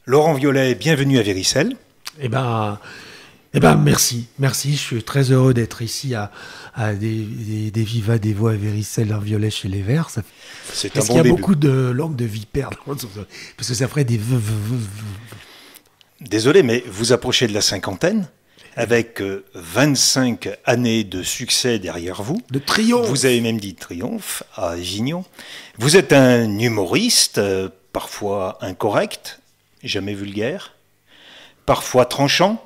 Laurent Violet, bienvenue à Véricelle. Eh ben, merci. Je suis très heureux d'être ici à des vivas, des voix à Véricelle, un violet chez les Verts. C'est un Est-ce bon qu'il y a début. beaucoup de langues de vipères? Parce que ça ferait des Désolé, mais vous approchez de la cinquantaine, avec 25 années de succès derrière vous. de triomphe. Vous avez même dit triomphe à Avignon. Vous êtes un humoriste, parfois incorrect, jamais vulgaire, parfois tranchant,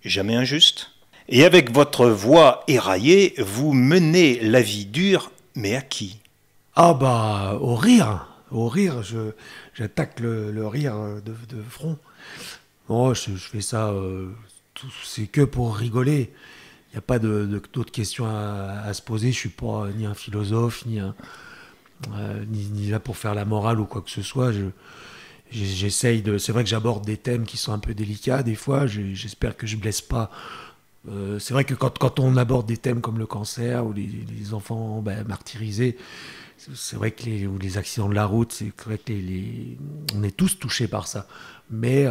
jamais injuste. Et avec votre voix éraillée, vous menez la vie dure, mais à qui? Ah bah, au rire. J'attaque le rire de front. Oh, je fais ça, c'est que pour rigoler. Il n'y a pas d'autres questions à se poser. Je suis pas ni un philosophe, ni là pour faire la morale ou quoi que ce soit. J'essaye de. C'est vrai que j'aborde des thèmes qui sont un peu délicats des fois. J'espère que je blesse pas. C'est vrai que quand on aborde des thèmes comme le cancer ou les enfants martyrisés, c'est vrai que ou les accidents de la route, c'est vrai que on est tous touchés par ça. Mais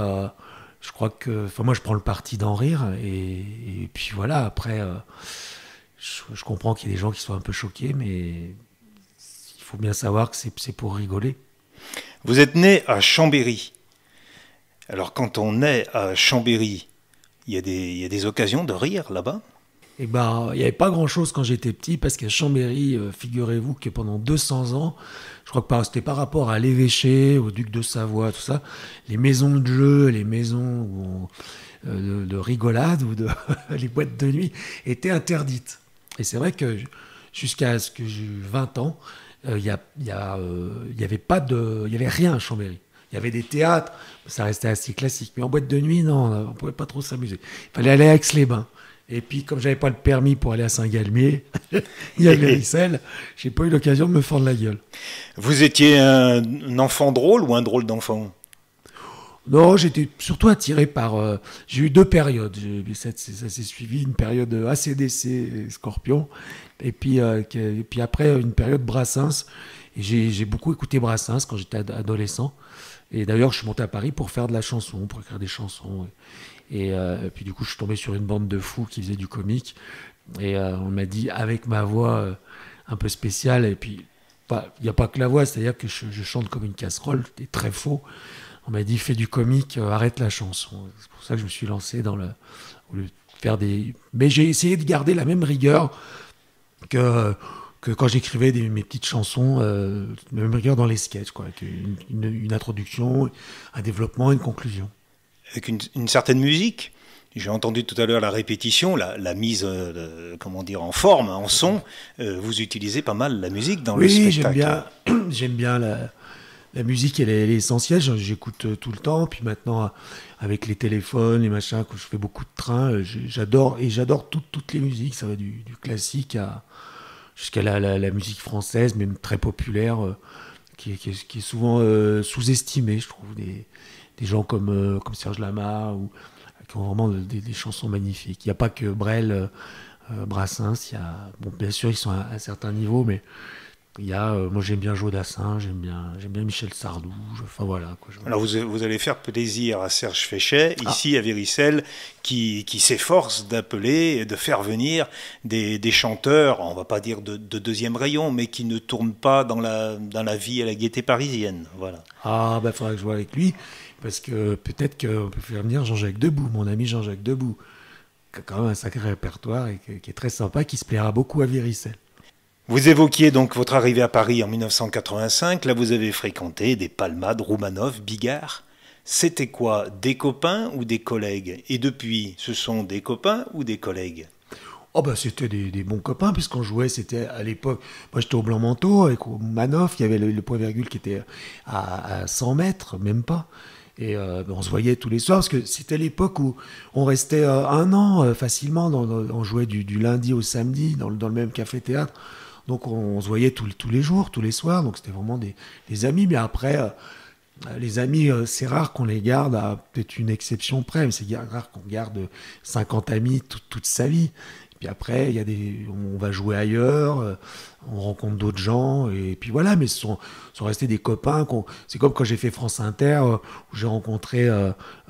je crois que, enfin moi je prends le parti d'en rire et puis voilà. Après, je comprends qu'il y ait des gens qui soient un peu choqués, mais il faut bien savoir que c'est pour rigoler. Vous êtes né à Chambéry. Alors quand on naît à Chambéry, il y a des occasions de rire là-bas. Et ben, il n'y avait pas grand-chose quand j'étais petit, parce qu'à Chambéry, figurez-vous que pendant 200 ans, je crois que c'était par rapport à l'évêché, au duc de Savoie, tout ça, les maisons de jeu, les maisons de rigolade ou les boîtes de nuit étaient interdites. Et c'est vrai que jusqu'à ce que j'ai eu 20 ans, il y avait pas il y avait rien à Chambéry. Il y avait des théâtres, ça restait assez classique. Mais en boîte de nuit, non, on pouvait pas trop s'amuser. Il fallait aller à Aix-les-Bains. Et puis, comme j'avais pas le permis pour aller à Saint-Galmier, il y a Véricelle, j'ai pas eu l'occasion de me fendre la gueule. Vous étiez un enfant drôle ou un drôle d'enfant? Non, j'étais surtout attiré par... j'ai eu deux périodes. Ça s'est suivi une période AC/DC et Scorpion, et puis après une période Brassens. Et j'ai beaucoup écouté Brassens quand j'étais adolescent. Et d'ailleurs, je suis monté à Paris pour faire de la chanson, pour écrire des chansons. Et puis du coup, je suis tombé sur une bande de fous qui faisait du comique. Et on m'a dit, avec ma voix un peu spéciale, et puis il n'y a pas que la voix, c'est-à-dire que je chante comme une casserole, c'est très faux. On m'a dit, fais du comique, arrête la chanson. C'est pour ça que je me suis lancé au lieu de faire des... Mais j'ai essayé de garder la même rigueur que quand j'écrivais mes petites chansons, la même rigueur dans les sketchs, quoi, avec une introduction, un développement, une conclusion. Avec une certaine musique. J'ai entendu tout à l'heure la répétition, la mise, comment dire, en forme, en son. Vous utilisez pas mal la musique dans le Oui, spectacle. j'aime bien la musique, elle est essentielle. J'écoute tout le temps. Puis maintenant, avec les téléphones, les machins, quand je fais beaucoup de trains, j'adore toutes les musiques. Ça va du classique jusqu'à la musique française, même très populaire, qui est souvent sous-estimée, je trouve. Des gens comme Serge Lama, qui ont vraiment des chansons magnifiques. Il n'y a pas que Brel, Brassens. Bon, bien sûr, ils sont à un certain niveau, mais moi j'aime bien Joe Dassin, j'aime bien Michel Sardou. Enfin voilà. Quoi, Alors vous allez faire plaisir à Serge Féchet, ici à Véricelle, qui s'efforce d'appeler et de faire venir des chanteurs, on va pas dire de deuxième rayon, mais qui ne tournent pas dans la vie à la gaieté parisienne. Voilà. Ah, bah faudra que je vois avec lui, parce que peut-être qu'on peut faire venir Jean-Jacques Debout, mon ami Jean-Jacques Debout, qui a quand même un sacré répertoire et qui est très sympa, qui se plaira beaucoup à Véricelle. Vous évoquiez donc votre arrivée à Paris en 1985. Là, vous avez fréquenté des Palmade, Roumanoff, Bigard. C'était quoi, des copains ou des collègues? Et depuis, ce sont des copains ou des collègues? Oh bah c'était des bons copains, puisqu'on jouait, c'était à l'époque, moi j'étais au Blanc Manteau avec Roumanoff, il y avait le point virgule qui était à 100 mètres, même pas. Et on se voyait tous les soirs, parce que c'était l'époque où on restait un an facilement, on jouait du lundi au samedi dans le même café-théâtre. Donc on se voyait tous les jours, tous les soirs, donc c'était vraiment des amis. Mais après, les amis, c'est rare qu'on les garde à peut-être une exception près, mais c'est rare qu'on garde 50 amis toute sa vie. Puis après, on va jouer ailleurs, on rencontre d'autres gens, et puis voilà, mais sont restés des copains. C'est comme quand j'ai fait France Inter, où j'ai rencontré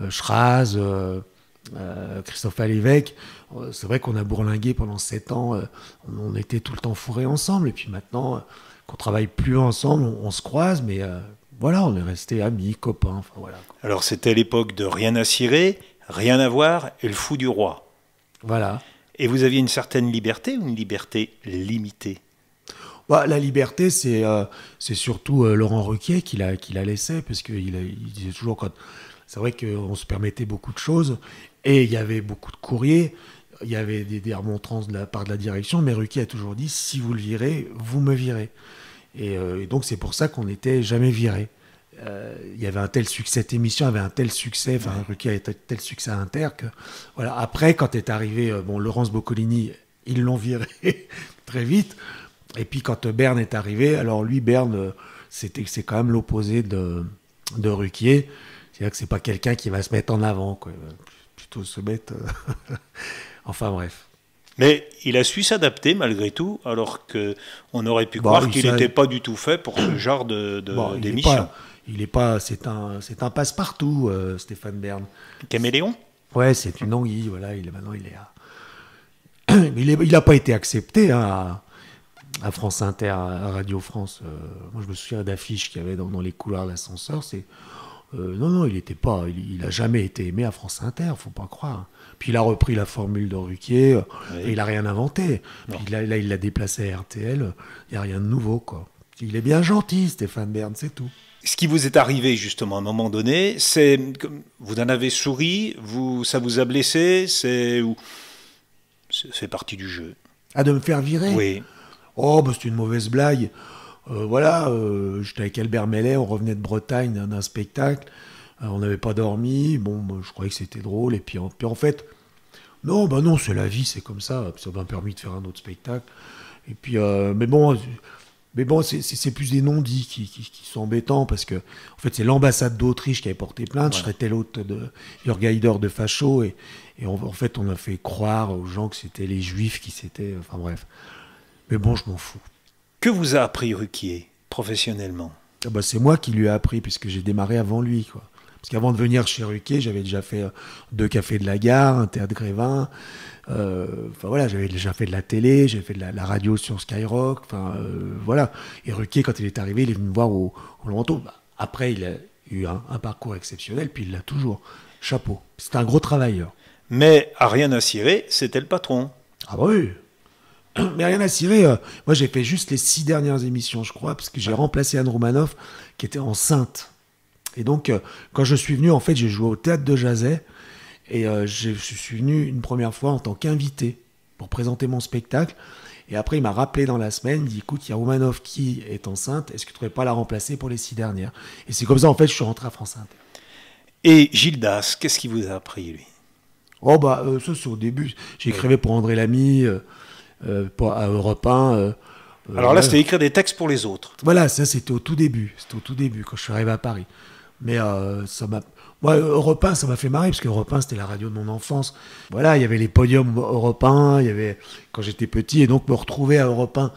Schraz, Christophe Alévèque. C'est vrai qu'on a bourlingué pendant 7 ans, on était tout le temps fourrés ensemble, et puis maintenant, qu'on travaille plus ensemble, on se croise, mais voilà, on est restés amis, copains, enfin voilà. Alors c'était l'époque de Rien à cirer, Rien à voir et Le Fou du Roi. Voilà. Et vous aviez une certaine liberté ou une liberté limitée? Bah, la liberté, c'est surtout Laurent Ruquier qui la laissait, parce qu'il disait toujours c'est vrai qu'on se permettait beaucoup de choses, et il y avait beaucoup de courriers, il y avait des remontrances de la part de la direction, mais Ruquier a toujours dit, si vous le virez, vous me virez. Et donc c'est pour ça qu'on n'était jamais viré. Il y avait un tel succès, cette émission avait un tel succès, enfin Ruquier avait un tel succès à Inter que voilà. Après, quand est arrivé Laurence Boccolini, ils l'ont viré très vite. Et puis quand Bern est arrivé, alors lui Bern, c'est quand même l'opposé de Ruquier. C'est-à-dire que c'est pas quelqu'un qui va se mettre en avant, quoi. Il va plutôt se mettre. Enfin bref. Mais il a su s'adapter malgré tout, alors qu'on aurait pu croire qu'il n'était pas du tout fait pour ce genre d'émission. Il est pas, c'est un passe-partout, Stéphane Bern. Caméléon? Ouais, c'est une anguille, voilà. Maintenant, il est à... il n'a pas été accepté à France Inter, à Radio France. Moi, je me souviens d'affiches qu'il y avait dans les couloirs de l'ascenseur. Non, il n'a jamais été aimé à France Inter, faut pas croire. Puis il a repris la formule de Ruquier, et il n'a rien inventé. Puis là, il l'a déplacé à RTL, il n'y a rien de nouveau, quoi. Il est bien gentil, Stéphane Bern, c'est tout. Ce qui vous est arrivé justement à un moment donné, c'est vous en avez souri, ça vous a blessé, c'est fait partie du jeu. Ah, de me faire virer? Oui. Oh, c'est une mauvaise blague. Voilà, j'étais avec Albert Mellet, on revenait de Bretagne d'un spectacle, on n'avait pas dormi, je croyais que c'était drôle, et puis en fait, non, c'est la vie, c'est comme ça m'a permis de faire un autre spectacle, et puis, mais bon, c'est plus des non-dits qui sont embêtants, parce que, en fait, c'est l'ambassade d'Autriche qui avait porté plainte, je traitais l'autre de Jörg Haider de facho, et en fait, on a fait croire aux gens que c'était les Juifs qui s'étaient, enfin bref. Mais bon, je m'en fous. Que vous a appris Ruquier, professionnellement? C'est moi qui lui ai appris, puisque j'ai démarré avant lui, quoi. Parce qu'avant de venir chez Ruquier, j'avais déjà fait 2 cafés de la gare, un théâtre Grévin. Enfin voilà, j'avais déjà fait de la télé, j'avais fait de la radio sur Skyrock. Enfin voilà. Et Ruquier, quand il est arrivé, il est venu me voir au Lanto. Après, il a eu un parcours exceptionnel, puis il l'a toujours. Chapeau. C'est un gros travailleur. Mais à Rien à cirer, c'était le patron. Ah bah oui. Mais Rien à cirer, moi j'ai fait juste les 6 dernières émissions, je crois, parce que j'ai remplacé Anne Roumanoff, qui était enceinte. Et donc, quand je suis venu, en fait, j'ai joué au Théâtre de Jazet, et je suis venu une première fois en tant qu'invité pour présenter mon spectacle. Et après, il m'a rappelé dans la semaine, il dit, écoute, il y a Roumanoff qui est enceinte, est-ce que tu ne pourrais pas la remplacer pour les 6 dernières? Et c'est comme ça, en fait, je suis rentré à France Inter. Et Gilles Das, qu'est-ce qu'il vous a appris, lui? Oh, ça, c'est au début. J'écrivais pour André Lamy, à Europe 1. Alors là, c'était écrire des textes pour les autres. Voilà, ça, c'était au tout début, quand je suis arrivé à Paris. Mais moi, Europe 1, ça m'a fait marrer, parce que Europe 1, c'était la radio de mon enfance. Voilà, il y avait les podiums Europe 1, il y avait, quand j'étais petit, et donc me retrouver à Europe 1,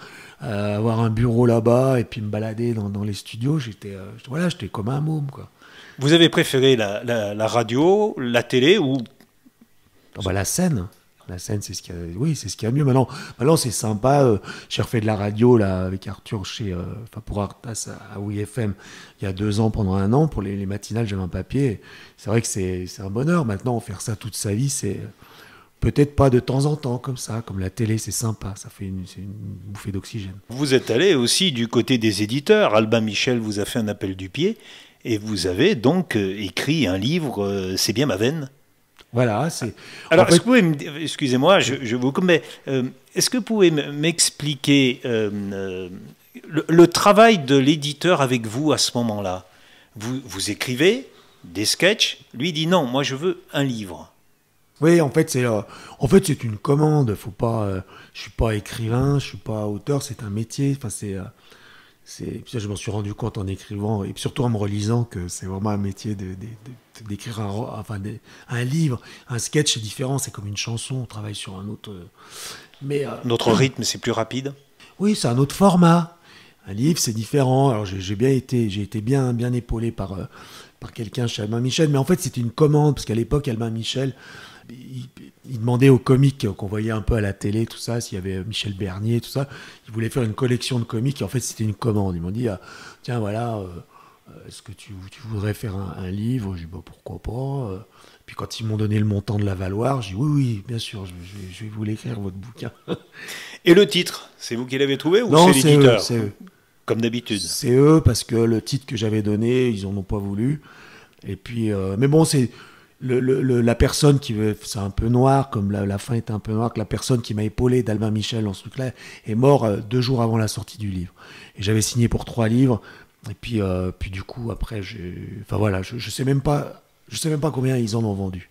avoir un bureau là-bas, et puis me balader dans les studios, j'étais comme un môme, quoi. Vous avez préféré la radio, la télé ou... La scène. La scène, c'est ce qu'il y a de mieux. Maintenant c'est sympa. J'ai refait de la radio là, avec Arthur pour Artas à WeFM il y a 2 ans, pendant 1 an. Pour les matinales, j'avais un papier. C'est vrai que c'est un bonheur. Maintenant, faire ça toute sa vie, c'est peut-être pas de temps en temps comme ça. Comme la télé, c'est sympa. C'est une bouffée d'oxygène. Vous êtes allé aussi du côté des éditeurs. Albin Michel vous a fait un appel du pied. Et vous avez donc écrit un livre, C'est bien ma veine. Voilà, c'est... Alors, est-ce que vous pouvez excusez-moi, je vous... Mais est-ce que vous pouvez m'expliquer le travail de l'éditeur avec vous à ce moment-là? Vous écrivez des sketchs, lui dit non, moi je veux un livre. Oui, en fait, c'est une commande. Faut pas, je suis pas écrivain, je suis pas auteur, c'est un métier. Enfin, Ça, je m'en suis rendu compte en écrivant, et surtout en me relisant, que c'est vraiment un métier d'écrire un livre. Un sketch, c'est différent, c'est comme une chanson, on travaille sur un autre... Mais, Notre rythme, c'est plus rapide. oui, c'est un autre format. Un livre, c'est différent. Alors j'ai été bien épaulé par quelqu'un chez Albin Michel, mais en fait c'était une commande, parce qu'à l'époque Albin Michel, il demandait aux comiques qu'on voyait un peu à la télé, tout ça, s'il y avait Michel Bernier, tout ça, il voulait faire une collection de comiques, et en fait c'était une commande. Ils m'ont dit, tiens voilà, est-ce que tu voudrais faire un livre? J'ai dit, bah, pourquoi pas. Puis quand ils m'ont donné le montant de la Valoir, j'ai dit, oui, bien sûr, je vais vous l'écrire, votre bouquin. Et le titre, c'est vous qui l'avez trouvé ou Non, c'est l'éditeur? c'est eux. Comme d'habitude. C'est eux, parce que le titre que j'avais donné, ils en ont pas voulu. Et puis, mais bon, c'est la personne qui veut, c'est un peu noir, comme la fin est un peu noire, que la personne qui m'a épaulé d'Albin Michel dans ce truc-là est mort 2 jours avant la sortie du livre. Et j'avais signé pour 3 livres. Et puis du coup, après, enfin voilà, je sais même pas combien ils en ont vendu.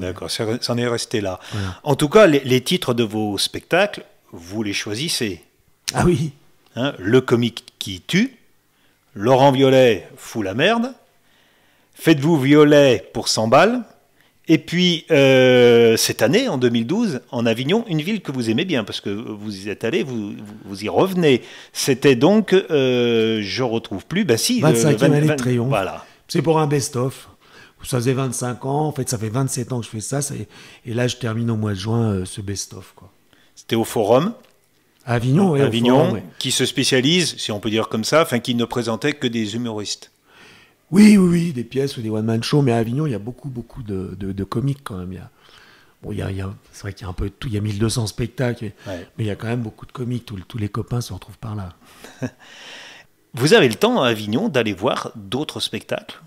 D'accord, ça en est resté là. Voilà. En tout cas, les titres de vos spectacles, vous les choisissez. Ah oui. Hein, le comique qui tue, Laurent Violet fout la merde, Faites-vous violet pour 100 balles, et puis cette année, en 2012, en Avignon, une ville que vous aimez bien, parce que vous y êtes allé, vous y revenez. C'était donc, je retrouve plus, ben si, 25e année de triomphe. Voilà. C'est pour un best-of. Ça faisait 25 ans, en fait ça fait 27 ans que je fais ça, et là je termine au mois de juin ce best-of, quoi. C'était au Forum. Avignon, oui. Avignon, Forum, oui. Qui se spécialise, si on peut dire comme ça, enfin qui ne présentait que des humoristes. Oui, des pièces ou des one-man shows, mais à Avignon, il y a beaucoup de comiques quand même. C'est vrai qu'il y a un peu de tout, il y a 1200 spectacles, mais il y a quand même beaucoup de comiques, tous les copains se retrouvent par là. Vous avez le temps à Avignon d'aller voir d'autres spectacles?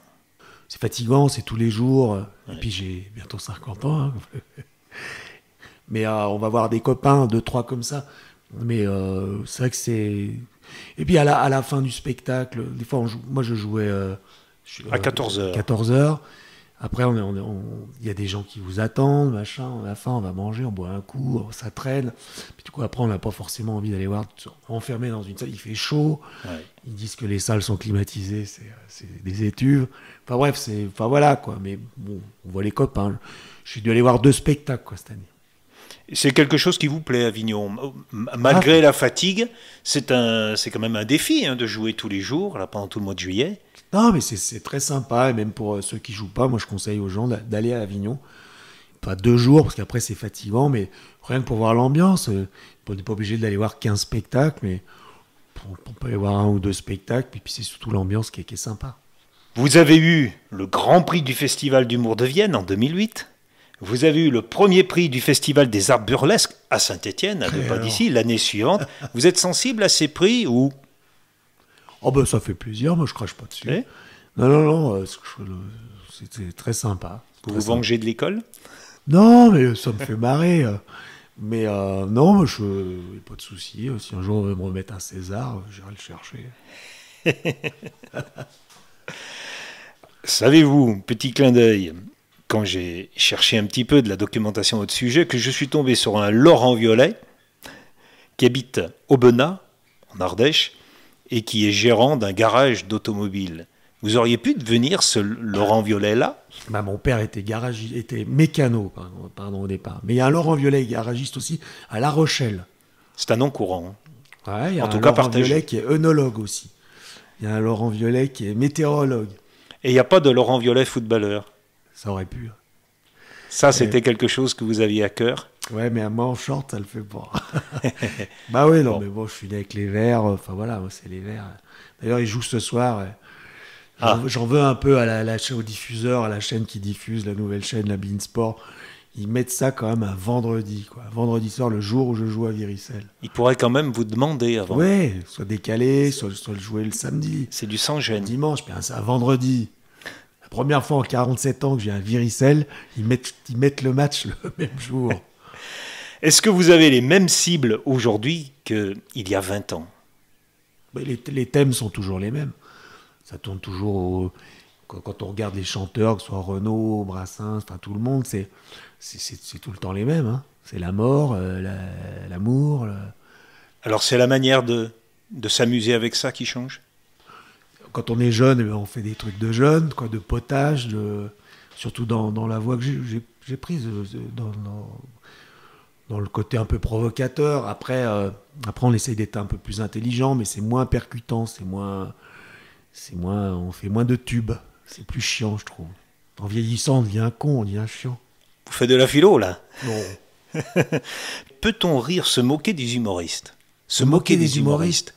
C'est fatigant, c'est tous les jours, et puis j'ai bientôt 50 ans. Hein. Mais on va voir des copains, 2-3 comme ça. Mais c'est vrai que c'est... Et puis à la fin du spectacle, des fois, moi je jouais... à 14h. 14h. Après, il y a des gens qui vous attendent, machin. À la fin, on va manger, on boit un coup, ça traîne. Puis du coup, après, on n'a pas forcément envie d'aller voir. Enfermé dans une salle, il fait chaud. Ouais. Ils disent que les salles sont climatisées, c'est des étuves. Enfin bref, enfin voilà quoi. Mais bon, on voit les copains. Je suis dû aller voir 2 spectacles quoi cette année. C'est quelque chose qui vous plaît, Avignon. Malgré la fatigue, c'est quand même un défi de jouer tous les jours, là, pendant tout le mois de juillet. Non, mais c'est très sympa. Et même pour ceux qui jouent pas, moi, je conseille aux gens d'aller à Avignon. Pas 2 jours, parce qu'après, c'est fatigant, mais rien que pour voir l'ambiance. On n'est pas obligé d'aller voir 15 spectacles, mais on peut aller voir 1 ou 2 spectacles. Puis c'est surtout l'ambiance qui est sympa. Vous avez eu le Grand Prix du Festival d'humour de Vienne en 2008. Vous avez eu le premier prix du Festival des arts burlesques à Saint-Étienne, à 2 pas d'ici, l'année suivante. Vous êtes sensible à ces prix ou... Oh ben ça fait plaisir, moi je crache pas dessus. Non, c'était très sympa. Vous vous vengez de l'école? Non, mais ça me fait marrer. Mais non, pas de souci. Si un jour on veut me remettre un César, j'irai le chercher. Savez-vous, petit clin d'œil, quand j'ai cherché un petit peu de la documentation à votre sujet, que je suis tombé sur un Laurent Violet qui habite Aubenas, en Ardèche, et qui est gérant d'un garage d'automobile. Vous auriez pu devenir ce Laurent Violet-là? Bah, mon père était mécano, pardon, au départ. Mais il y a un Laurent Violet, garagiste aussi, à La Rochelle. C'est un nom courant. Ouais, il y a un Laurent Violet qui est œnologue aussi. Il y a un Laurent Violet qui est météorologue. Et il n'y a pas de Laurent Violet footballeur? Ça aurait pu. Ça, c'était quelque chose que vous aviez à cœur? Ouais, mais à moi en short, ça le fait pas. Bah oui, non, mais bon, je suis né avec les Verts. Enfin voilà, c'est les Verts. D'ailleurs, ils jouent ce soir. J'en veux un peu au diffuseur, à la chaîne qui diffuse, la nouvelle chaîne, la Beansport. Ils mettent ça quand même un vendredi, quoi. Vendredi soir, le jour où je joue à Viricelle. Ils pourraient quand même vous demander avant. Ouais, soit décalé, soit le jouer le samedi. C'est du sans-gêne. Dimanche, mais c'est un vendredi. La première fois en 47 ans que j'ai un Viricelle, ils mettent le match le même jour. Est-ce que vous avez les mêmes cibles aujourd'hui qu'il y a 20 ans? Les thèmes sont toujours les mêmes. Ça tourne toujours quand on regarde les chanteurs, que ce soit Renaud, Brassens, enfin tout le monde, c'est tout le temps les mêmes. Hein. C'est la mort, l'amour. Alors c'est la manière de De s'amuser avec ça qui change? Quand on est jeune, eh ben, on fait des trucs de jeunes, quoi, de potage, surtout dans la voie que j'ai prise, dans le côté un peu provocateur. Après, on essaye d'être un peu plus intelligent, mais c'est moins percutant, on fait moins de tubes. C'est plus chiant, je trouve. En vieillissant, on devient con, on devient chiant. Vous faites de la philo, là? Non. Peut-on rire, se moquer des humoristes? Se moquer des humoristes?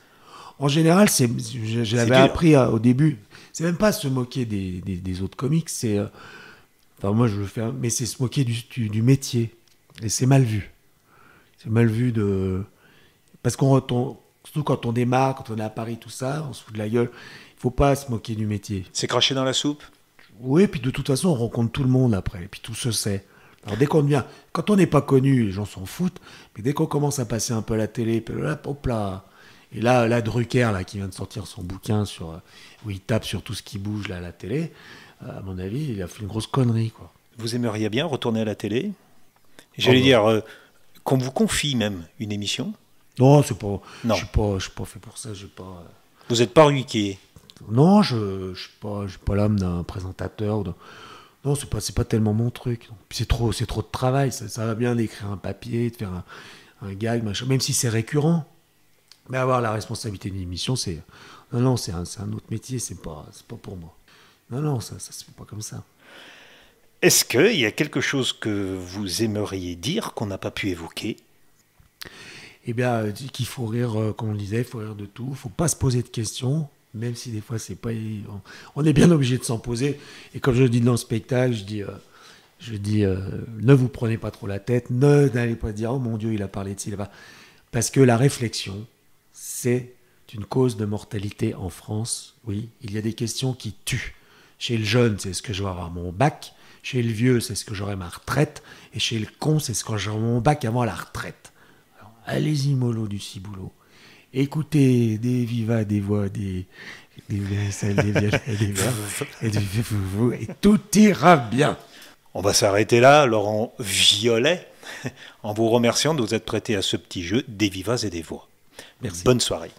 En général, je l'avais appris au début. C'est même pas se moquer des autres comiques, c'est... enfin, moi, je le fais, mais c'est se moquer du métier. Et c'est mal vu. C'est mal vu parce surtout quand on démarre, quand on est à Paris, tout ça, on se fout de la gueule. Il faut pas se moquer du métier. C'est cracher dans la soupe? Oui, puis de toute façon, on rencontre tout le monde après, et puis tout se sait. Alors dès qu'on devient... Quand on n'est pas connu, les gens s'en foutent, mais dès qu'on commence à passer un peu à la télé, puis là, hop là... Et là, Drucker, là, qui vient de sortir son bouquin où il tape sur tout ce qui bouge là, à la télé, à mon avis, il a fait une grosse connerie, quoi. Vous aimeriez bien retourner à la télé? J'allais dire, qu'on vous confie même une émission? Non, c'est pas. Non. Je suis pas fait pour ça. J'ai pas. Vous n'êtes pas ruquier? Non, je suis pas l'âme d'un présentateur. Non, c'est pas tellement mon truc. Puis c'est trop de travail. Ça va bien d'écrire un papier, de faire un gag, machin, même si c'est récurrent. Mais avoir la responsabilité d'une émission, c'est un autre métier. C'est pas pour moi. Non, ça se fait pas comme ça. Est-ce qu'il y a quelque chose que vous aimeriez dire qu'on n'a pas pu évoquer? Eh bien, qu'il faut rire, comme on le disait, il faut rire de tout. Il ne faut pas se poser de questions, même si des fois, c'est pas... On est bien obligé de s'en poser. Et comme je le dis dans le spectacle, je dis ne vous prenez pas trop la tête, n'allez pas dire « Oh mon Dieu, il a parlé de ci, là-bas ». Parce que la réflexion, c'est une cause de mortalité en France. Oui, il y a des questions qui tuent. Chez le jeune, c'est ce que je vais avoir mon bac. Chez le vieux, c'est ce que j'aurai ma retraite. Et chez le con, c'est ce que j'aurai mon bac avant la retraite. Alors, allez-y, mollo du ciboulot. Écoutez des vivas, des voix, des violoncelles, des violets, des verres, et tout ira bien. On va s'arrêter là, Laurent Violet, en vous remerciant de vous être prêté à ce petit jeu des vivas et des voix. Merci. Bonne soirée.